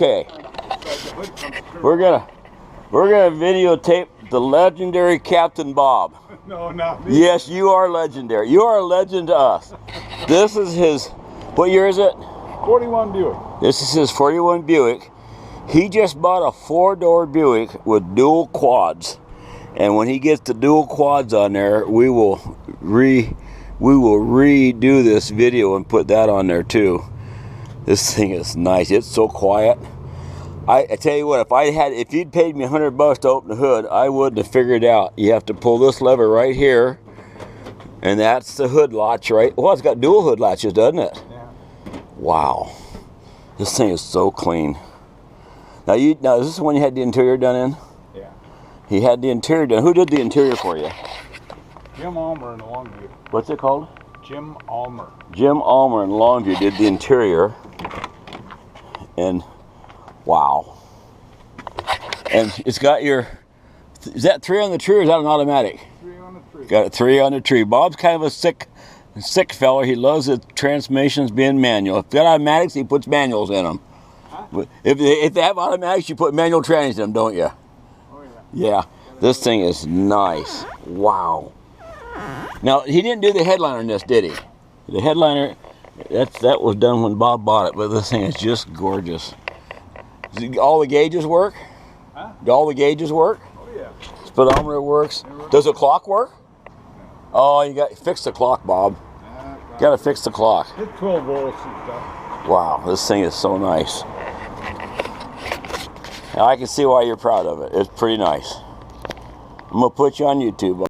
Okay. We're gonna videotape the legendary Captain Bob. No, not me. Yes, you are legendary. You are a legend to us. This is his, what year is it? 41 Buick. This is his 41 Buick. He just bought a 4-door Buick with dual quads. And when he gets the dual quads on there, we will redo this video and put that on there too. This thing is nice. It's so quiet. I tell you what, if you'd paid me $100 to open the hood, I wouldn't have figured it out. You have to pull this lever right here, and that's the hood latch, right? Well, it's got dual hood latches, doesn't it? Yeah. Wow, this thing is so clean. Now, is this the one you had the interior done in? Yeah. He had the interior done. Who did the interior for you? Jim Almer in Longview. What's it called? Jim Almer. Jim Almer in Longview did the interior, and wow. And it's got your, is that 3 on the tree or is that an automatic? 3 on the tree. Got a 3 on the tree. Bob's kind of a sick fella. He loves the transmissions being manual. If they got automatics, he puts manuals in them. Huh? If they have automatics, you put manual trans in them, don't you? Oh yeah. Yeah. This thing is nice. Wow. Now, he didn't do the headliner in this, did he? The headliner, that was done when Bob bought it, but this thing is just gorgeous. Does all the gauges work? Huh? Do all the gauges work? Oh yeah. Speedometer works. Does the clock work? Oh, you got to fix the clock, Bob. Got to fix the clock. Hit 12 volts and stuff. Wow, this thing is so nice. Now I can see why you're proud of it. It's pretty nice. I'm gonna put you on YouTube.